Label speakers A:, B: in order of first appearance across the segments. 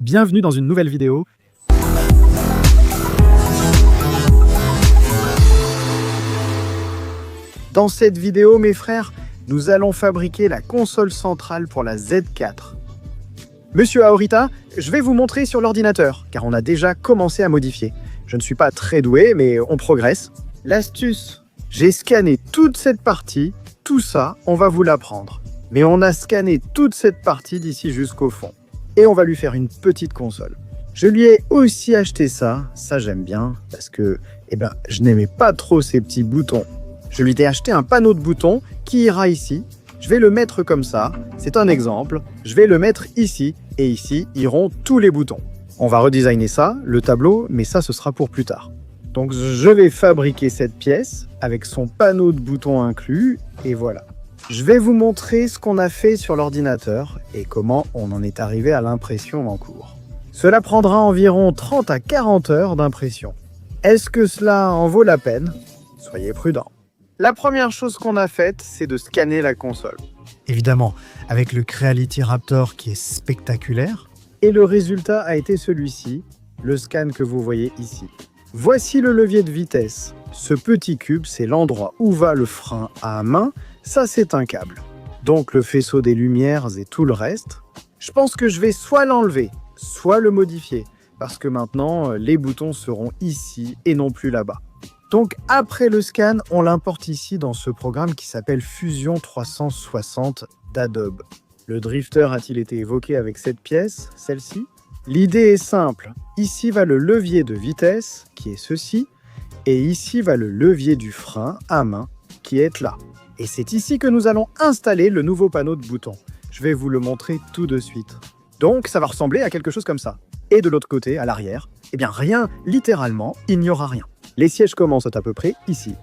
A: Bienvenue dans une nouvelle vidéo. Dans cette vidéo, mes frères, nous allons fabriquer la console centrale pour la Z4. Monsieur Aorita, je vais vous montrer sur l'ordinateur, car on a déjà commencé à modifier. Je ne suis pas très doué, mais on progresse. L'astuce, j'ai scanné toute cette partie, tout ça, on va vous l'apprendre. Mais on a scanné toute cette partie d'ici jusqu'au fond. Et on va lui faire une petite console. Je lui ai aussi acheté ça j'aime bien, parce que je n'aimais pas trop ces petits boutons. Je lui ai acheté un panneau de boutons qui ira ici. Je vais le mettre comme ça, c'est un exemple. Je vais le mettre ici, et ici iront tous les boutons. On va redesigner ça, le tableau, mais ça ce sera pour plus tard. Donc je vais fabriquer cette pièce avec son panneau de boutons inclus, et voilà. Je vais vous montrer ce qu'on a fait sur l'ordinateur et comment on en est arrivé à l'impression en cours. Cela prendra environ 30 à 40 heures d'impression. Est-ce que cela en vaut la peine? Soyez prudents. La première chose qu'on a faite, c'est de scanner la console. Évidemment, avec le Creality Raptor qui est spectaculaire. Et le résultat a été celui-ci, le scan que vous voyez ici. Voici le levier de vitesse. Ce petit cube, c'est l'endroit où va le frein à main. Ça, c'est un câble. Donc le faisceau des lumières et tout le reste. Je pense que je vais soit l'enlever, soit le modifier. Parce que maintenant, les boutons seront ici et non plus là-bas. Donc après le scan, on l'importe ici dans ce programme qui s'appelle Fusion 360 d'Adobe. Le drifter a-t-il été évoqué avec cette pièce, celle-ci? L'idée est simple. Ici va le levier de vitesse, qui est ceci, et ici va le levier du frein à main, qui est là. Et c'est ici que nous allons installer le nouveau panneau de boutons. Je vais vous le montrer tout de suite. Donc ça va ressembler à quelque chose comme ça. Et de l'autre côté, à l'arrière, rien, littéralement, il n'y aura rien. Les sièges commencent à peu près ici.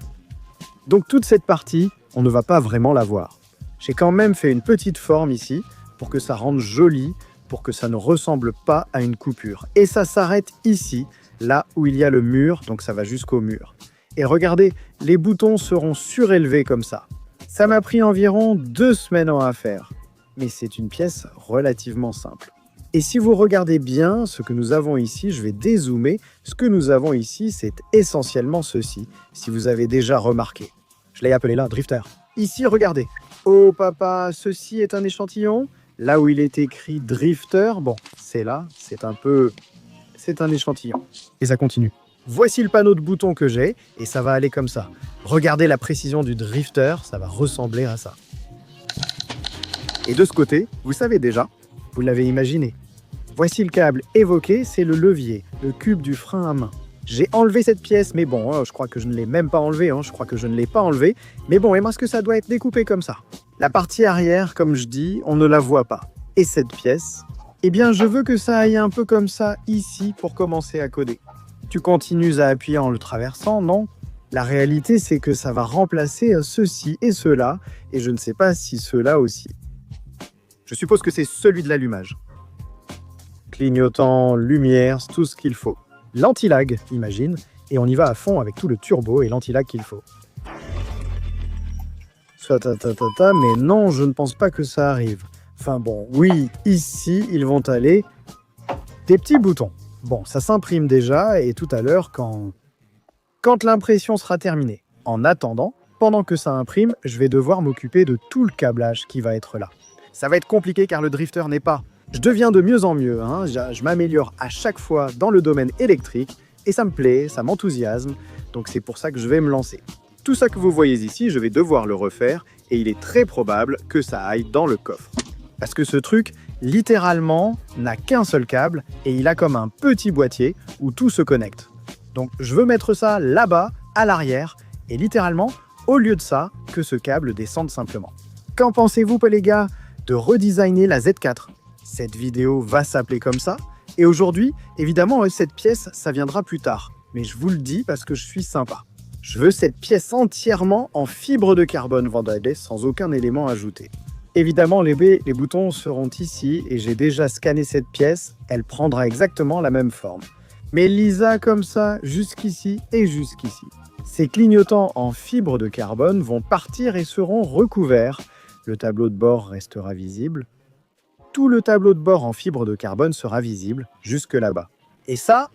A: Donc toute cette partie, on ne va pas vraiment la voir. J'ai quand même fait une petite forme ici, pour que ça rende joli, pour que ça ne ressemble pas à une coupure. Et ça s'arrête ici, là où il y a le mur, donc ça va jusqu'au mur. Et regardez, les boutons seront surélevés comme ça. Ça m'a pris environ 2 semaines à faire, mais c'est une pièce relativement simple. Et si vous regardez bien ce que nous avons ici, je vais dézoomer, ce que nous avons ici, c'est essentiellement ceci, si vous avez déjà remarqué. Je l'ai appelé là, drifter. Ici, regardez. Oh papa, ceci est un échantillon. Là où il est écrit drifter, bon, c'est là, c'est un échantillon. Et ça continue. Voici le panneau de boutons que j'ai, et ça va aller comme ça. Regardez la précision du drifter, ça va ressembler à ça. Et de ce côté, vous savez déjà, vous l'avez imaginé. Voici le câble évoqué, c'est le levier, le cube du frein à main. J'ai enlevé cette pièce, mais bon, je crois que je ne l'ai même pas enlevé, Mais bon, est-ce que ça doit être découpé comme ça? La partie arrière, comme je dis, on ne la voit pas. Et cette pièce, je veux que ça aille un peu comme ça ici pour commencer à coder. Tu continues à appuyer en le traversant, non? La réalité, c'est que ça va remplacer ceci et cela, et je ne sais pas si cela aussi. Je suppose que c'est celui de l'allumage. Clignotant, lumière, tout ce qu'il faut. L'anti-lag, imagine, et on y va à fond avec tout le turbo et l'anti-lag qu'il faut. Mais non, je ne pense pas que ça arrive. Enfin bon, oui, ici, ils vont aller des petits boutons. Bon, ça s'imprime déjà, et tout à l'heure, quand l'impression sera terminée. En attendant, pendant que ça imprime, je vais devoir m'occuper de tout le câblage qui va être là. Ça va être compliqué car le drifter n'est pas. Je deviens de mieux en mieux, je m'améliore à chaque fois dans le domaine électrique, et ça me plaît, ça m'enthousiasme, donc c'est pour ça que je vais me lancer. Tout ça que vous voyez ici, je vais devoir le refaire, et il est très probable que ça aille dans le coffre. Parce que ce truc, littéralement, n'a qu'un seul câble, et il a comme un petit boîtier où tout se connecte. Donc je veux mettre ça là-bas, à l'arrière, et littéralement, au lieu de ça, que ce câble descende simplement. Qu'en pensez-vous, les gars, de redesigner la Z4? Cette vidéo va s'appeler comme ça, et aujourd'hui, évidemment, cette pièce, ça viendra plus tard. Mais je vous le dis parce que je suis sympa. Je veux cette pièce entièrement en fibre de carbone Vandalis sans aucun élément ajouté. Évidemment, les boutons seront ici, et j'ai déjà scanné cette pièce, elle prendra exactement la même forme. Mais Lisa comme ça, jusqu'ici et jusqu'ici. Ces clignotants en fibre de carbone vont partir et seront recouverts. Le tableau de bord restera visible. tout le tableau de bord en fibre de carbone sera visible jusque là-bas. Et ça,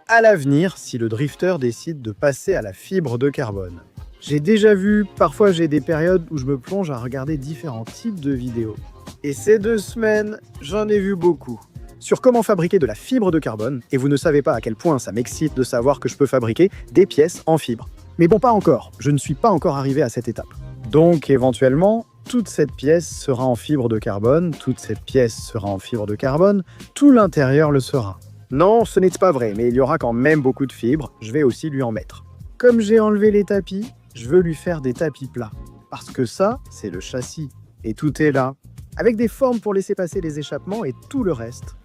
A: à l'avenir, si le drifter décide de passer à la fibre de carbone. J'ai déjà vu, parfois j'ai des périodes où je me plonge à regarder différents types de vidéos. Et ces 2 semaines, j'en ai vu beaucoup. Sur comment fabriquer de la fibre de carbone, et vous ne savez pas à quel point ça m'excite de savoir que je peux fabriquer des pièces en fibre. Mais bon, pas encore, je ne suis pas encore arrivé à cette étape. Donc éventuellement, toute cette pièce sera en fibre de carbone, toute cette pièce sera en fibre de carbone, tout l'intérieur le sera. Non, ce n'est pas vrai, mais il y aura quand même beaucoup de fibres, je vais aussi lui en mettre. Comme j'ai enlevé les tapis, je veux lui faire des tapis plats. Parce que ça, c'est le châssis. Et tout est là, avec des formes pour laisser passer les échappements et tout le reste.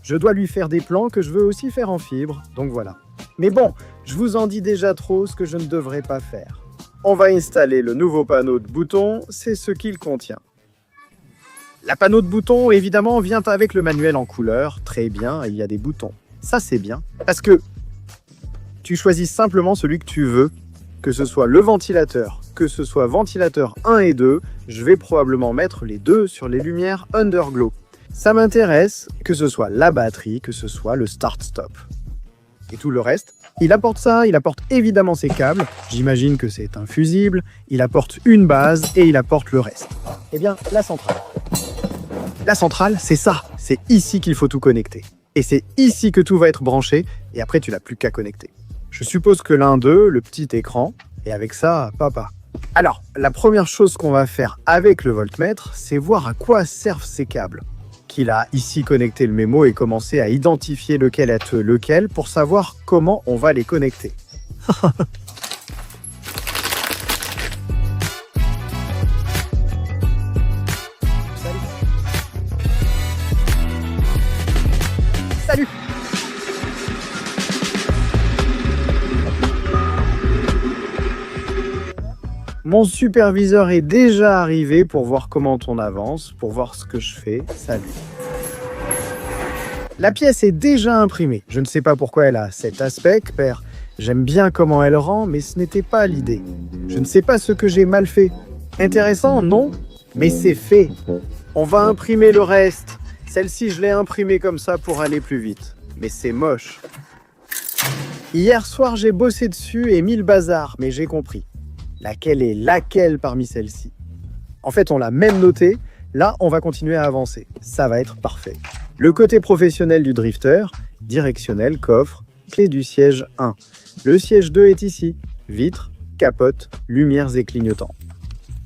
A: Je dois lui faire des plans que je veux aussi faire en fibre, donc voilà. Mais bon, je vous en dis déjà trop ce que je ne devrais pas faire. On va installer le nouveau panneau de bouton, c'est ce qu'il contient. La panneau de bouton, évidemment, vient avec le manuel en couleur. Très bien, il y a des boutons. Ça, c'est bien, parce que tu choisis simplement celui que tu veux, que ce soit le ventilateur, que ce soit ventilateur 1 et 2, je vais probablement mettre les deux sur les lumières Underglow. Ça m'intéresse, que ce soit la batterie, que ce soit le start-stop. Et tout le reste, il apporte ça, il apporte évidemment ses câbles, j'imagine que c'est un fusible, il apporte une base et il apporte le reste. La centrale. La centrale, c'est ça, c'est ici qu'il faut tout connecter. Et c'est ici que tout va être branché, et après tu n'as plus qu'à connecter. Je suppose que l'un d'eux, le petit écran, et avec ça, papa. Alors, la première chose qu'on va faire avec le voltmètre, c'est voir à quoi servent ces câbles. Qu'il a ici connecté le mémo et commencé à identifier lequel est lequel pour savoir comment on va les connecter. Salut. Mon superviseur est déjà arrivé pour voir comment on avance, pour voir ce que je fais. Salut. La pièce est déjà imprimée. Je ne sais pas pourquoi elle a cet aspect, père. J'aime bien comment elle rend, mais ce n'était pas l'idée. Je ne sais pas ce que j'ai mal fait. Intéressant, non? Mais c'est fait. On va imprimer le reste. Celle-ci, je l'ai imprimée comme ça pour aller plus vite. Mais c'est moche. Hier soir, j'ai bossé dessus et mis le bazar, mais j'ai compris. Laquelle est laquelle parmi celles-ci? En fait, on l'a même noté. Là, on va continuer à avancer. Ça va être parfait. Le côté professionnel du drifter, directionnel, coffre, clé du siège 1. Le siège 2 est ici. Vitres, capote, lumières et clignotants.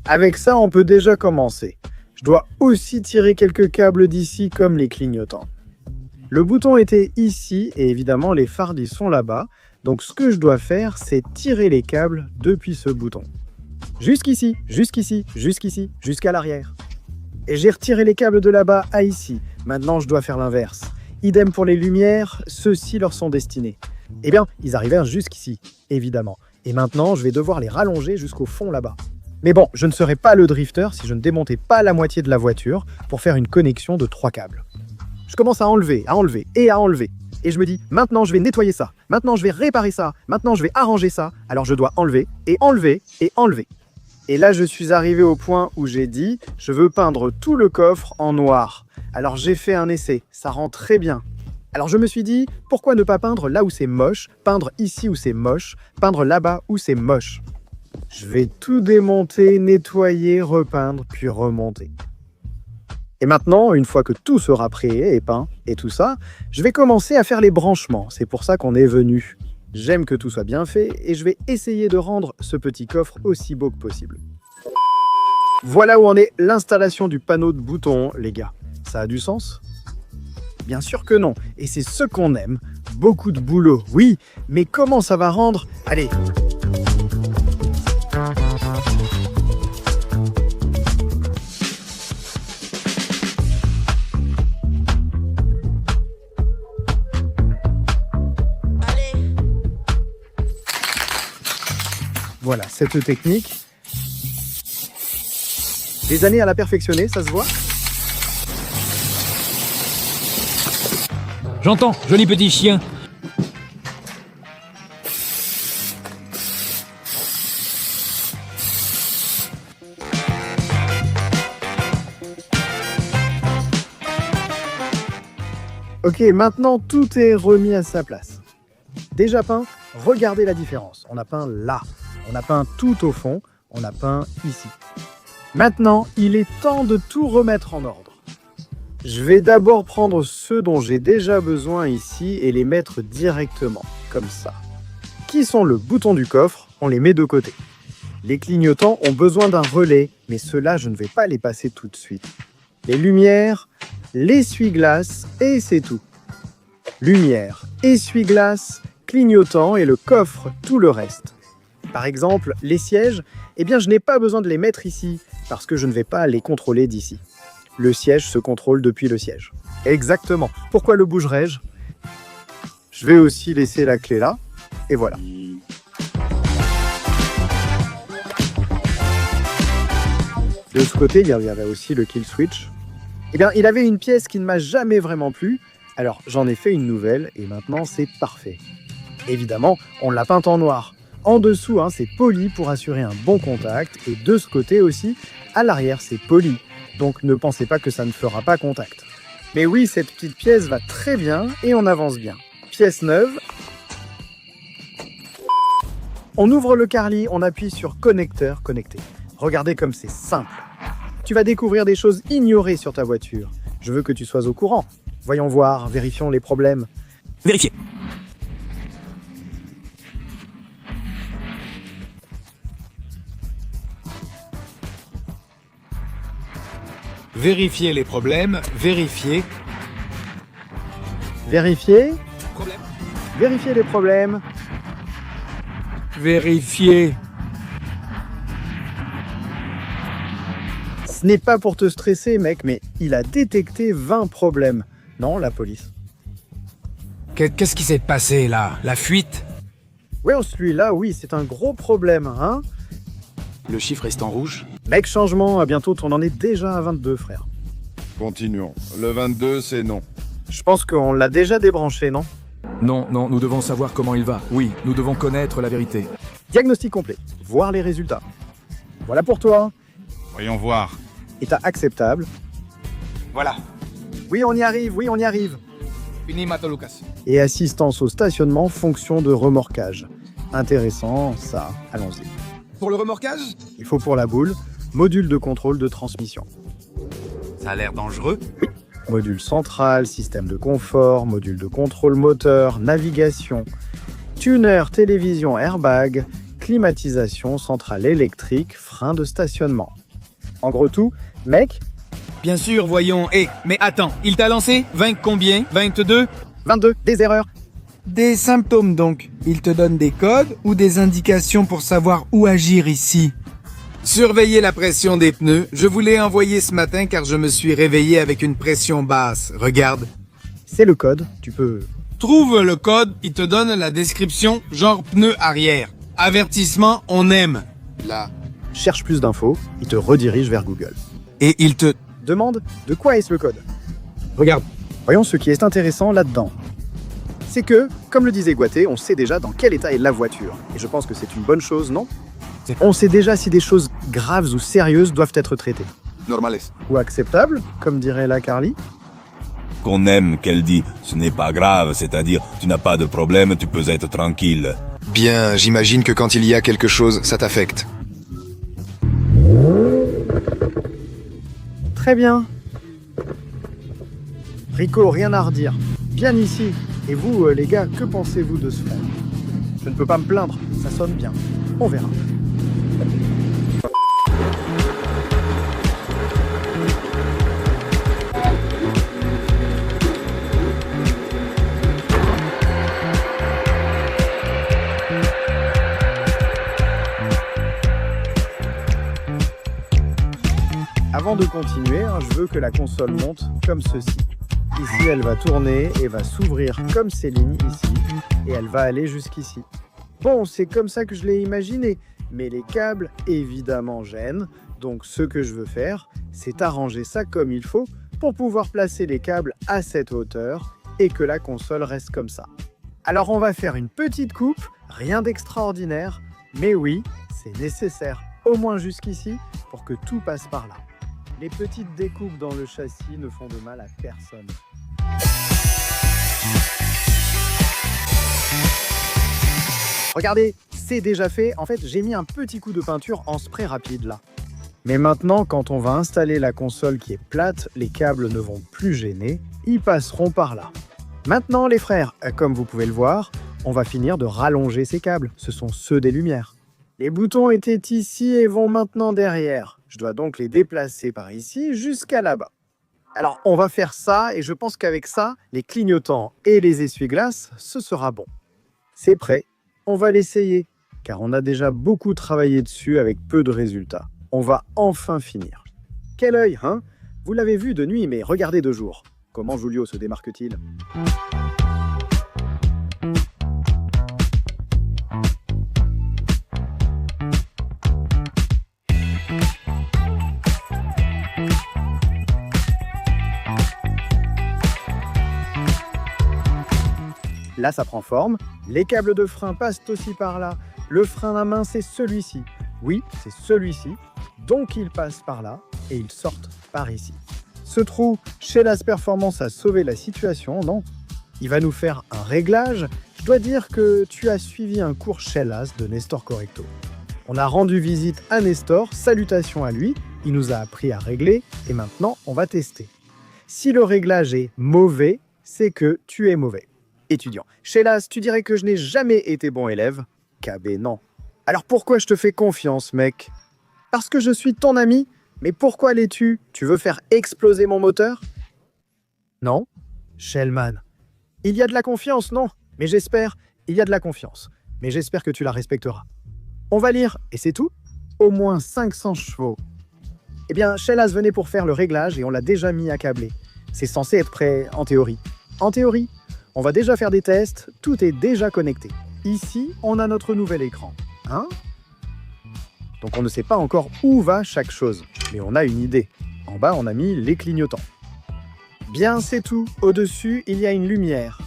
A: Avec ça, on peut déjà commencer. Je dois aussi tirer quelques câbles d'ici comme les clignotants. Le bouton était ici et évidemment les phares ils sont là-bas. Donc ce que je dois faire, c'est tirer les câbles depuis ce bouton. Jusqu'ici, jusqu'ici, jusqu'ici, jusqu'à l'arrière. Et j'ai retiré les câbles de là-bas à ici. Maintenant, je dois faire l'inverse. Idem pour les lumières, ceux-ci leur sont destinés. Ils arrivèrent jusqu'ici, évidemment. Et maintenant, je vais devoir les rallonger jusqu'au fond là-bas. Mais bon, je ne serais pas le drifter si je ne démontais pas la moitié de la voiture pour faire une connexion de 3 câbles. Je commence à enlever et à enlever. Et je me dis, maintenant je vais nettoyer ça, maintenant je vais réparer ça, maintenant je vais arranger ça. Alors je dois enlever et enlever et enlever. Et là je suis arrivé au point où j'ai dit, je veux peindre tout le coffre en noir. Alors j'ai fait un essai, ça rend très bien. Alors je me suis dit, pourquoi ne pas peindre là où c'est moche, peindre ici où c'est moche, peindre là-bas où c'est moche. Je vais tout démonter, nettoyer, repeindre, puis remonter. Et maintenant, une fois que tout sera prêt et peint et tout ça, je vais commencer à faire les branchements. C'est pour ça qu'on est venu. J'aime que tout soit bien fait et je vais essayer de rendre ce petit coffre aussi beau que possible. Voilà où en est l'installation du panneau de bouton, les gars. Ça a du sens? Bien sûr que non. Et c'est ce qu'on aime. Beaucoup de boulot, oui. Mais comment ça va rendre? Allez. Voilà, cette technique. Des années à la perfectionner, ça se voit?
B: J'entends, joli petit chien.
A: Ok, maintenant tout est remis à sa place. Déjà peint, regardez la différence. On a peint là, on a peint tout au fond, on a peint ici. Maintenant, il est temps de tout remettre en ordre. Je vais d'abord prendre ceux dont j'ai déjà besoin ici et les mettre directement, comme ça. Qui sont le bouton du coffre, on les met de côté. Les clignotants ont besoin d'un relais, mais ceux-là, je ne vais pas les passer tout de suite. Les lumières, l'essuie-glace et c'est tout. Lumière, essuie-glace, clignotant et le coffre, tout le reste. Par exemple, les sièges, eh bien je n'ai pas besoin de les mettre ici, parce que je ne vais pas les contrôler d'ici. Le siège se contrôle depuis le siège. Exactement. Pourquoi le bougerais-je? Je vais aussi laisser la clé là, et voilà. De ce côté, il y avait aussi le kill switch. Eh bien, il avait une pièce qui ne m'a jamais vraiment plu, alors j'en ai fait une nouvelle, et maintenant c'est parfait. Évidemment, on l'a peinte en noir. En dessous, c'est poli pour assurer un bon contact, et de ce côté aussi, à l'arrière, c'est poli. Donc ne pensez pas que ça ne fera pas contact. Mais oui, cette petite pièce va très bien et on avance bien. Pièce neuve. On ouvre le carly, on appuie sur connecteur connecté. Regardez comme c'est simple. Tu vas découvrir des choses ignorées sur ta voiture. Je veux que tu sois au courant. Voyons voir, vérifions les problèmes.
B: Vérifier.
C: Vérifier les problèmes, vérifier.
A: Vérifier.
C: Problème.
A: Vérifier les problèmes.
C: Vérifier.
A: Ce n'est pas pour te stresser, mec, mais il a détecté 20 problèmes. Non, la police.
C: Qu'est-ce qui s'est passé là? La fuite?
A: Ouais, celui-là, oui, c'est un gros problème, hein?
B: Le chiffre reste en rouge.
A: Mec, changement, à bientôt, on en est déjà à 22, frère.
D: Continuons. Le 22, c'est non.
A: Je pense qu'on l'a déjà débranché, non?
E: Non, nous devons savoir comment il va. Oui, nous devons connaître la vérité.
A: Diagnostic complet, voir les résultats. Voilà pour toi.
D: Voyons voir.
A: État acceptable.
C: Voilà.
A: Oui, on y arrive, oui, on y arrive.
C: Fini Mato Lucas.
A: Et assistance au stationnement, fonction de remorquage. Intéressant, ça, allons-y.
C: Pour le remorquage?
A: Il faut pour la boule, module de contrôle de transmission.
B: Ça a l'air dangereux.
A: Module central, système de confort, module de contrôle moteur, navigation, tuner, télévision, airbag, climatisation, centrale électrique, frein de stationnement. En gros tout, mec,
C: Bien sûr, voyons. Mais attends, il t'a lancé 20 combien? 22?
A: 22, des erreurs.
F: Des symptômes donc. Il te donne des codes ou des indications pour savoir où agir ici.
C: Surveiller la pression des pneus. Je vous l'ai envoyé ce matin car je me suis réveillé avec une pression basse. Regarde.
A: C'est le code, tu peux...
C: Trouve le code, il te donne la description, genre pneu arrière. Avertissement, on aime. Là.
A: Cherche plus d'infos, il te redirige vers Google.
C: Et il te...
A: Demande de quoi est-ce le code.
C: Regarde.
A: Voyons ce qui est intéressant là-dedans. C'est que, comme le disait Guaté, on sait déjà dans quel état est la voiture. Et je pense que c'est une bonne chose, non? On sait déjà si des choses graves ou sérieuses doivent être traitées.
B: Normales.
A: Ou acceptables, comme dirait la Carly.
G: Qu'on aime qu'elle dit « ce n'est pas grave », c'est-à-dire « tu n'as pas de problème, tu peux être tranquille ».
H: Bien, j'imagine que quand il y a quelque chose, ça t'affecte.
A: Très bien. Rico, rien à redire. Bien ici. Et vous, les gars, que pensez-vous de ce frère? Je ne peux pas me plaindre, ça sonne bien. On verra. Avant de continuer, je veux que la console monte comme ceci. Ici, elle va tourner et va s'ouvrir comme ces lignes ici, et elle va aller jusqu'ici. Bon, c'est comme ça que je l'ai imaginé, mais les câbles, évidemment, gênent. Donc, ce que je veux faire, c'est arranger ça comme il faut pour pouvoir placer les câbles à cette hauteur et que la console reste comme ça. Alors, on va faire une petite coupe, rien d'extraordinaire, mais oui, c'est nécessaire, au moins jusqu'ici, pour que tout passe par là. Les petites découpes dans le châssis ne font de mal à personne. Regardez, c'est déjà fait. En fait, j'ai mis un petit coup de peinture en spray rapide là. Mais maintenant, quand on va installer la console qui est plate, les câbles ne vont plus gêner, ils passeront par là. Maintenant, les frères, comme vous pouvez le voir, on va finir de rallonger ces câbles. Ce sont ceux des lumières. Les boutons étaient ici et vont maintenant derrière. Je dois donc les déplacer par ici jusqu'à là-bas. Alors, on va faire ça et je pense qu'avec ça, les clignotants et les essuie-glaces, ce sera bon. C'est prêt. On va l'essayer, car on a déjà beaucoup travaillé dessus avec peu de résultats. On va enfin finir. Quel œil, hein? Vous l'avez vu de nuit, mais regardez de jour. Comment Julio se démarque-t-il? Là, ça prend forme. Les câbles de frein passent aussi par là. Le frein à main, c'est celui-ci. Oui, c'est celui-ci. Donc, ils passent par là et ils sortent par ici. Ce trou, Shella's Performance a sauvé la situation, non? Il va nous faire un réglage. Je dois dire que tu as suivi un cours Shella's de Nestor Correcto. On a rendu visite à Nestor, salutations à lui. Il nous a appris à régler et maintenant, on va tester. Si le réglage est mauvais, c'est que tu es mauvais. Étudiant. Shella's, tu dirais que je n'ai jamais été bon élève? KB, non. Alors pourquoi je te fais confiance, mec? Parce que je suis ton ami? Mais pourquoi l'es-tu? Tu veux faire exploser mon moteur? Non? Shellman. Il y a de la confiance, non? Mais j'espère, il y a de la confiance. Mais j'espère que tu la respecteras. On va lire, et c'est tout? Au moins 500 chevaux. Eh bien, Shella's venait pour faire le réglage et on l'a déjà mis à câbler. C'est censé être prêt en théorie. En théorie, on va déjà faire des tests, tout est déjà connecté. Ici, on a notre nouvel écran. Hein? Donc on ne sait pas encore où va chaque chose, mais on a une idée. En bas, on a mis les clignotants. Bien, c'est tout. Au-dessus, il y a une lumière.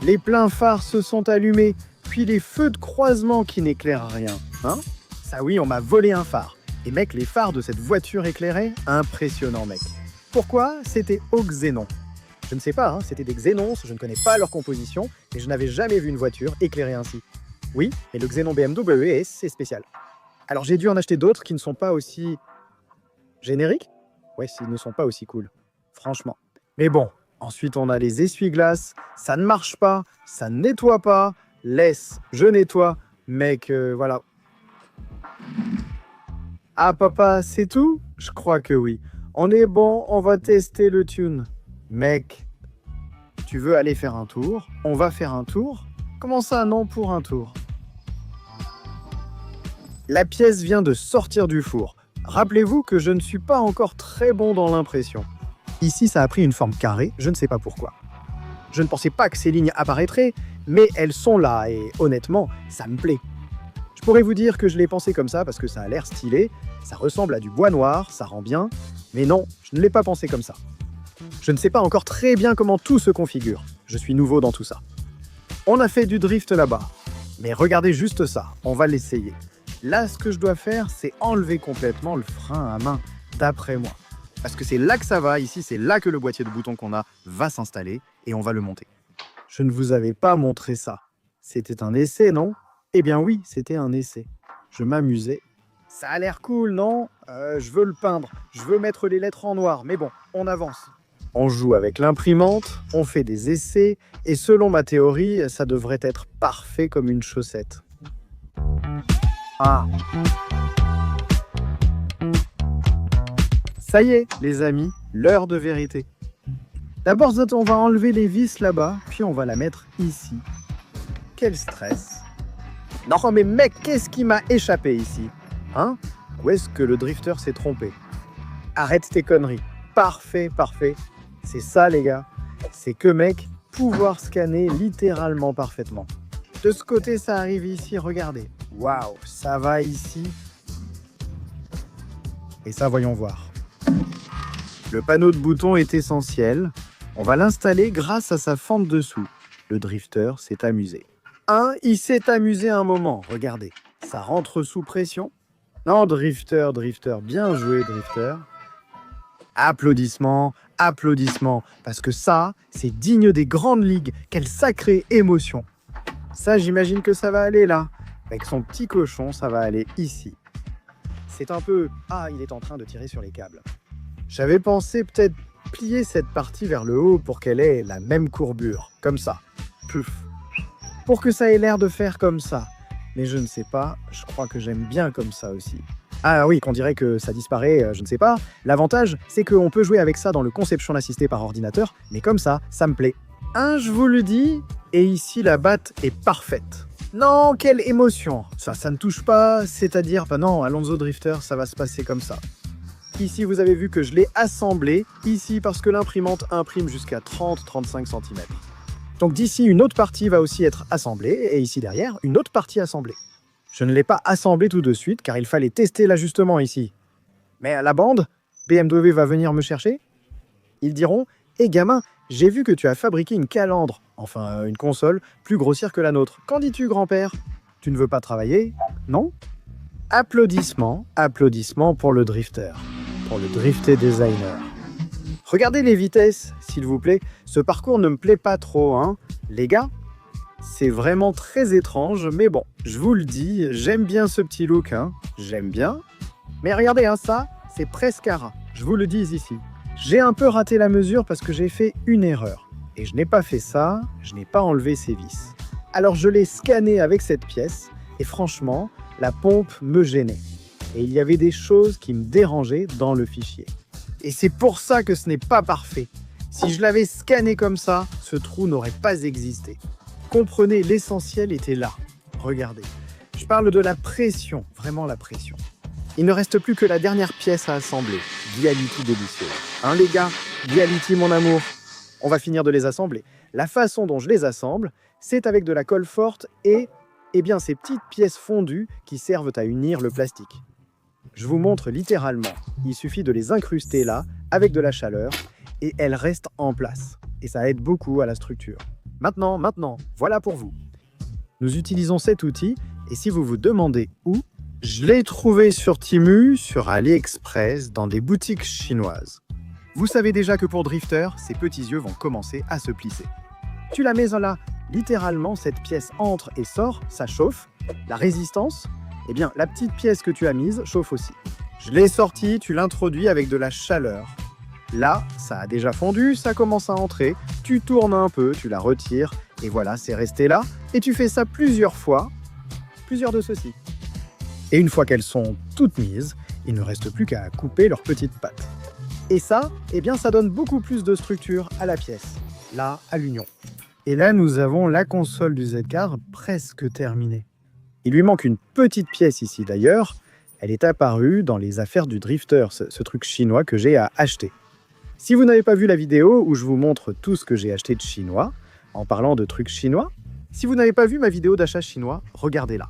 A: Les pleins phares se sont allumés, puis les feux de croisement qui n'éclairent rien. Hein? Ça oui, on m'a volé un phare. Et mec, les phares de cette voiture éclairée, impressionnant mec. Pourquoi? C'était au xénon. Je ne sais pas, hein, c'était des xénons, je ne connais pas leur composition, et je n'avais jamais vu une voiture éclairée ainsi. Oui, mais le xénon BMW S, c'est spécial. Alors j'ai dû en acheter d'autres qui ne sont pas aussi... génériques? Ouais, s'ils ne sont pas aussi cool. Franchement. Mais bon, ensuite on a les essuie-glaces, ça ne marche pas, ça ne nettoie pas, laisse, je nettoie, mec, voilà. Ah papa, c'est tout? Je crois que oui. On est bon, on va tester le tune. Mec, tu veux aller faire un tour? On va faire un tour? Comment ça, non pour un tour? La pièce vient de sortir du four. Rappelez-vous que je ne suis pas encore très bon dans l'impression. Ici, ça a pris une forme carrée, je ne sais pas pourquoi. Je ne pensais pas que ces lignes apparaîtraient, mais elles sont là et honnêtement, ça me plaît. Je pourrais vous dire que je l'ai pensé comme ça parce que ça a l'air stylé, ça ressemble à du bois noir, ça rend bien, mais non, je ne l'ai pas pensé comme ça. Je ne sais pas encore très bien comment tout se configure. Je suis nouveau dans tout ça. On a fait du drift là-bas. Mais regardez juste ça, on va l'essayer. Là, ce que je dois faire, c'est enlever complètement le frein à main, d'après moi. Parce que c'est là que ça va, ici, c'est là que le boîtier de boutons qu'on a va s'installer et on va le monter. Je ne vous avais pas montré ça. C'était un essai, non? Eh bien oui, c'était un essai. Je m'amusais. Ça a l'air cool, non? Je veux le peindre, je veux mettre les lettres en noir, mais bon, on avance. On joue avec l'imprimante, on fait des essais, et selon ma théorie, ça devrait être parfait comme une chaussette. Ah. Ça y est, les amis, l'heure de vérité. D'abord, on va enlever les vis là-bas, puis on va la mettre ici. Quel stress. Non mais mec, qu'est-ce qui m'a échappé ici? Hein? Où est-ce que le drifter s'est trompé? Arrête tes conneries. Parfait, parfait. C'est ça les gars. C'est que mec, pouvoir scanner littéralement parfaitement. De ce côté, ça arrive ici, regardez. Waouh, ça va ici. Et ça, voyons voir. Le panneau de bouton est essentiel. On va l'installer grâce à sa fente dessous. Le drifter s'est amusé. Il s'est amusé un moment, regardez. Ça rentre sous pression. Non, drifter, bien joué, drifter. Applaudissements, Applaudissements, parce que ça, c'est digne des grandes ligues. Quelle sacrée émotion. Ça, j'imagine que ça va aller là. Avec son petit cochon, ça va aller ici. C'est un peu... Ah, il est en train de tirer sur les câbles. J'avais pensé peut-être plier cette partie vers le haut pour qu'elle ait la même courbure. Comme ça. Pouf. Pour que ça ait l'air de faire comme ça. Mais je ne sais pas, je crois que j'aime bien comme ça aussi. Ah oui, qu'on dirait que ça disparaît, je ne sais pas. L'avantage, c'est qu'on peut jouer avec ça dans le conception assisté par ordinateur, mais comme ça me plaît. Hein, je vous le dis, et ici la batte est parfaite. Non, quelle émotion. Ça ne touche pas, c'est-à-dire, non, Alonso Drifter, ça va se passer comme ça. Ici, vous avez vu que je l'ai assemblé, ici parce que l'imprimante imprime jusqu'à 30-35 cm. Donc d'ici, une autre partie va aussi être assemblée, et ici derrière, une autre partie assemblée. Je ne l'ai pas assemblé tout de suite, car il fallait tester l'ajustement ici. Mais à la bande, BMW va venir me chercher. Ils diront « Hé gamin, j'ai vu que tu as fabriqué une calandre, enfin une console, plus grossière que la nôtre. Qu'en dis-tu, grand-père? Tu ne veux pas travailler? Non ?» Applaudissements, applaudissements pour le drifter, pour le drifter designer. Regardez les vitesses, s'il vous plaît. Ce parcours ne me plaît pas trop, hein, les gars. C'est vraiment très étrange, mais bon, je vous le dis, j'aime bien ce petit look, hein. J'aime bien. Mais regardez, hein, ça, c'est presque à ras. Je vous le dis ici. J'ai un peu raté la mesure parce que j'ai fait une erreur. Et je n'ai pas fait ça, je n'ai pas enlevé ces vis. Alors je l'ai scanné avec cette pièce, et franchement, la pompe me gênait. Et il y avait des choses qui me dérangeaient dans le fichier. Et c'est pour ça que ce n'est pas parfait. Si je l'avais scanné comme ça, ce trou n'aurait pas existé. Comprenez, l'essentiel était là. Regardez. Je parle de la pression, vraiment la pression. Il ne reste plus que la dernière pièce à assembler. Duality délicieuse. Hein les gars? Duality mon amour. On va finir de les assembler. La façon dont je les assemble, c'est avec de la colle forte et, ces petites pièces fondues qui servent à unir le plastique. Je vous montre littéralement. Il suffit de les incruster là, avec de la chaleur, et elles restent en place. Et ça aide beaucoup à la structure. Maintenant, voilà pour vous. Nous utilisons cet outil, et si vous vous demandez où, je l'ai trouvé sur Temu, sur AliExpress, dans des boutiques chinoises. Vous savez déjà que pour Drifter, ces petits yeux vont commencer à se plisser. Tu la mets là, littéralement, cette pièce entre et sort, ça chauffe. La résistance, la petite pièce que tu as mise chauffe aussi. Je l'ai sortie, tu l'introduis avec de la chaleur. Là, ça a déjà fondu, ça commence à entrer, tu tournes un peu, tu la retires, et voilà, c'est resté là, et tu fais ça plusieurs fois, plusieurs de ceux-ci. Et une fois qu'elles sont toutes mises, il ne reste plus qu'à couper leurs petites pattes. Et ça, ça donne beaucoup plus de structure à la pièce, là, à l'union. Et là, nous avons la console du Z-Car presque terminée. Il lui manque une petite pièce ici d'ailleurs, elle est apparue dans les affaires du Drifter, ce truc chinois que j'ai à acheter. Si vous n'avez pas vu la vidéo où je vous montre tout ce que j'ai acheté de chinois, en parlant de trucs chinois, si vous n'avez pas vu ma vidéo d'achat chinois, regardez-la.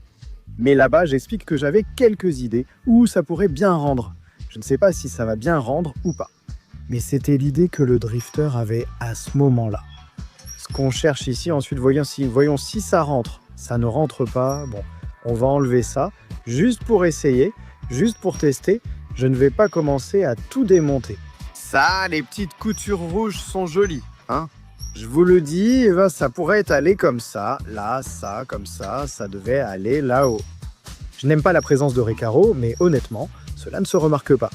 A: Mais là-bas, j'explique que j'avais quelques idées où ça pourrait bien rendre. Je ne sais pas si ça va bien rendre ou pas. Mais c'était l'idée que le drifter avait à ce moment-là. Ce qu'on cherche ici, ensuite, voyons si ça rentre. Ça ne rentre pas, bon, on va enlever ça, juste pour essayer, juste pour tester. Je ne vais pas commencer à tout démonter. Ça, les petites coutures rouges sont jolies, hein. Je vous le dis, ça pourrait aller comme ça, là, ça, comme ça devait aller là-haut. Je n'aime pas la présence de Recaro, mais honnêtement, cela ne se remarque pas,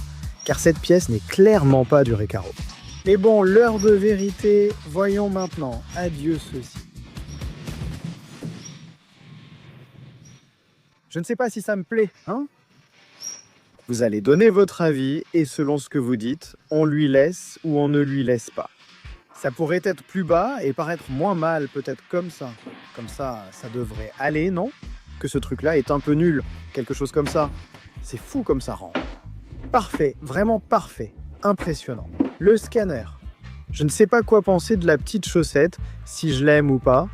A: car cette pièce n'est clairement pas du Recaro. Mais bon, l'heure de vérité, voyons maintenant. Adieu ceci. Je ne sais pas si ça me plaît, hein? Vous allez donner votre avis et selon ce que vous dites, on lui laisse ou on ne lui laisse pas. Ça pourrait être plus bas et paraître moins mal, peut-être comme ça. Comme ça, ça devrait aller, non? Que ce truc-là est un peu nul, quelque chose comme ça. C'est fou comme ça rend. Parfait, vraiment parfait, impressionnant. Le scanner. Je ne sais pas quoi penser de la petite chaussette, si je l'aime ou pas,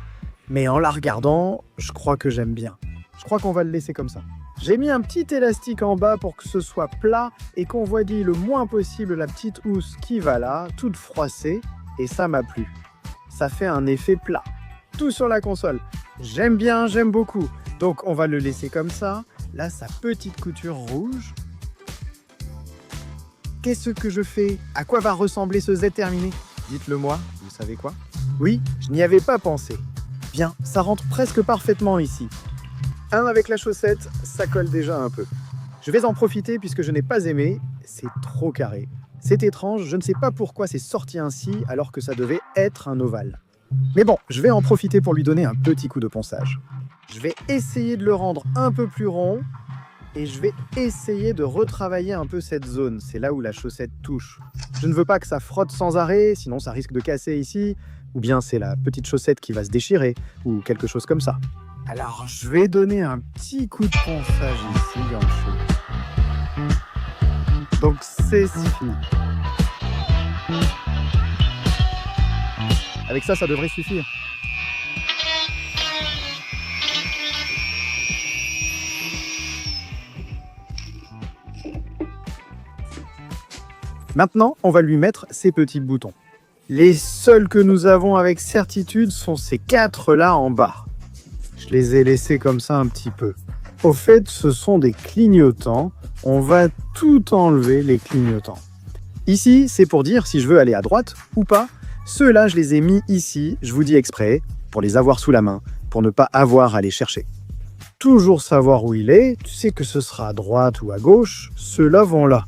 A: mais en la regardant, je crois que j'aime bien. Je crois qu'on va le laisser comme ça. J'ai mis un petit élastique en bas pour que ce soit plat et qu'on voit le moins possible la petite housse qui va là, toute froissée, et ça m'a plu. Ça fait un effet plat. Tout sur la console. J'aime bien, j'aime beaucoup. Donc on va le laisser comme ça. Là, sa petite couture rouge. qu'est-ce que je fais? À quoi va ressembler ce Z terminé? Dites-le moi, vous savez quoi? Oui, je n'y avais pas pensé. Bien, ça rentre presque parfaitement ici. Avec la chaussette, ça colle déjà un peu. Je vais en profiter puisque je n'ai pas aimé, c'est trop carré. C'est étrange, je ne sais pas pourquoi c'est sorti ainsi alors que ça devait être un ovale. Mais bon, je vais en profiter pour lui donner un petit coup de ponçage. Je vais essayer de le rendre un peu plus rond et je vais essayer de retravailler un peu cette zone. C'est là où la chaussette touche. Je ne veux pas que ça frotte sans arrêt, sinon ça risque de casser ici, ou bien c'est la petite chaussette qui va se déchirer, ou quelque chose comme ça. Alors, je vais donner un petit coup de ponçage ici, dans le cheveu. Donc, c'est fini. Avec ça, ça devrait suffire. Maintenant, on va lui mettre ces petits boutons. Les seuls que nous avons avec certitude sont ces 4 là en bas. Je les ai laissés comme ça un petit peu. Au fait, ce sont des clignotants. On va tout enlever, les clignotants. Ici, c'est pour dire si je veux aller à droite ou pas. Ceux-là, je les ai mis ici, je vous dis exprès, pour les avoir sous la main, pour ne pas avoir à les chercher. Toujours savoir où il est, tu sais que ce sera à droite ou à gauche, ceux-là vont là.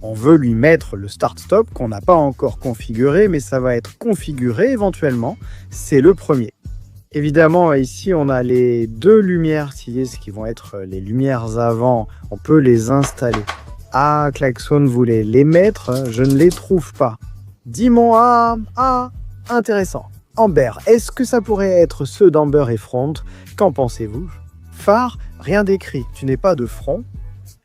A: On veut lui mettre le start-stop qu'on n'a pas encore configuré, mais ça va être configuré éventuellement. C'est le premier. Évidemment, ici, on a les 2 lumières ce qui vont être les lumières avant. On peut les installer. Ah, Klaxon voulait les mettre, je ne les trouve pas. Dis-moi, intéressant. Amber, est-ce que ça pourrait être ceux d'Amber et Front? Qu'en pensez-vous? Phare, rien d'écrit. Tu n'es pas de front?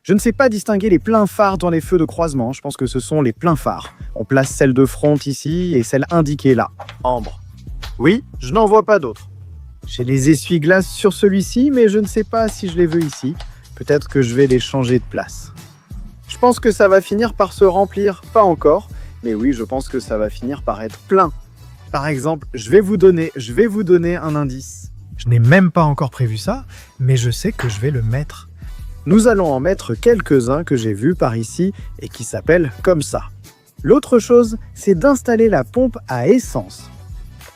A: Je ne sais pas distinguer les pleins phares dans les feux de croisement. Je pense que ce sont les pleins phares. On place celle de Front ici et celle indiquée là. Ambre. Oui, je n'en vois pas d'autres. J'ai les essuie-glaces sur celui-ci, mais je ne sais pas si je les veux ici. Peut-être que je vais les changer de place. Je pense que ça va finir par se remplir. Pas encore, mais oui, je pense que ça va finir par être plein. Par exemple, je vais vous donner un indice. Je n'ai même pas encore prévu ça, mais je sais que je vais le mettre. Nous allons en mettre quelques-uns que j'ai vus par ici et qui s'appellent comme ça. L'autre chose, c'est d'installer la pompe à essence.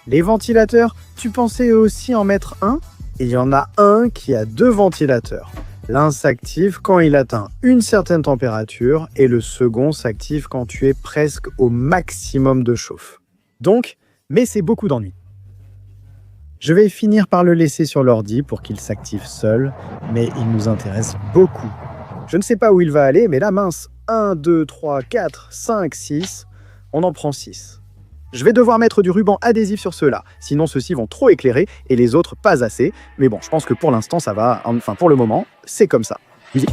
A: Les ventilateurs, tu pensais aussi en mettre un? Et il y en a un qui a 2 ventilateurs. L'un s'active quand il atteint une certaine température et le second s'active quand tu es presque au maximum de chauffe. Donc, mais c'est beaucoup d'ennui. Je vais finir par le laisser sur l'ordi pour qu'il s'active seul, mais il nous intéresse beaucoup. Je ne sais pas où il va aller, mais là, mince, 1, 2, 3, 4, 5, 6, on en prend 6. Je vais devoir mettre du ruban adhésif sur ceux-là, sinon ceux-ci vont trop éclairer et les autres pas assez. Mais bon, je pense que pour l'instant ça va, enfin pour le moment, c'est comme ça. Musique.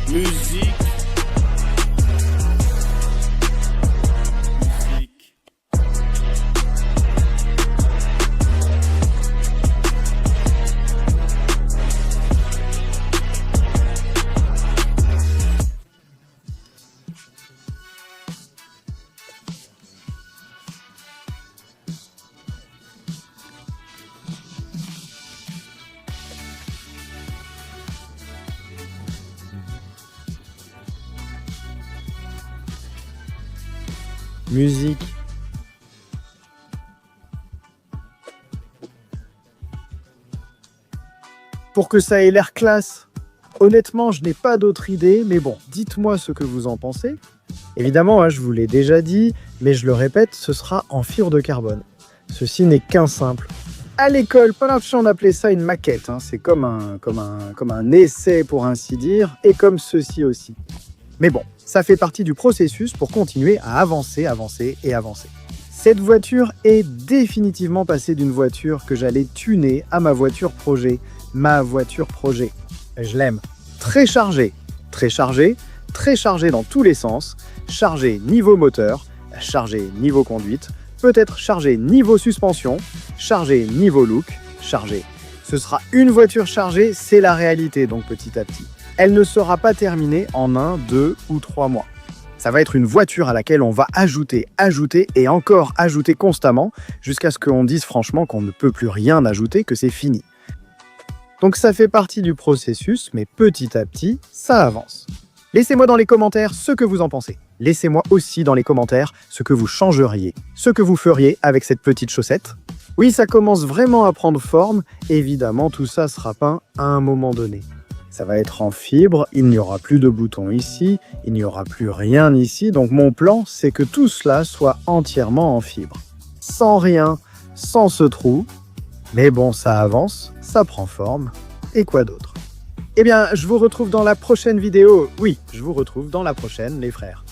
B: Musique.
A: Musique. Pour que ça ait l'air classe. Honnêtement, je n'ai pas d'autre idée, mais bon, dites-moi ce que vous en pensez. Évidemment, je vous l'ai déjà dit, mais je le répète, ce sera en fibre de carbone. Ceci n'est qu'un simple. À l'école, on appelait ça une maquette. C'est comme un essai, pour ainsi dire, et comme ceci aussi. Mais bon, ça fait partie du processus pour continuer à avancer. Cette voiture est définitivement passée d'une voiture que j'allais tuner à ma voiture projet. Je l'aime. Très chargée dans tous les sens, chargée niveau moteur, chargée niveau conduite, peut-être chargée niveau suspension, chargée niveau look, chargée. Ce sera une voiture chargée, c'est la réalité donc petit à petit. Elle ne sera pas terminée en 1, 2 ou 3 mois. Ça va être une voiture à laquelle on va ajouter et encore ajouter constamment jusqu'à ce qu'on dise franchement qu'on ne peut plus rien ajouter, que c'est fini. Donc ça fait partie du processus, mais petit à petit, ça avance. Laissez-moi dans les commentaires ce que vous en pensez. Laissez-moi aussi dans les commentaires ce que vous changeriez, ce que vous feriez avec cette petite chaussette. Oui, ça commence vraiment à prendre forme. Évidemment, tout ça sera peint à un moment donné. Ça va être en fibre, il n'y aura plus de boutons ici, il n'y aura plus rien ici. Donc mon plan, c'est que tout cela soit entièrement en fibre. Sans rien, sans ce trou. Mais bon, ça avance, ça prend forme. Et quoi d'autre ? Eh bien, je vous retrouve dans la prochaine vidéo. Oui, je vous retrouve dans la prochaine, les frères.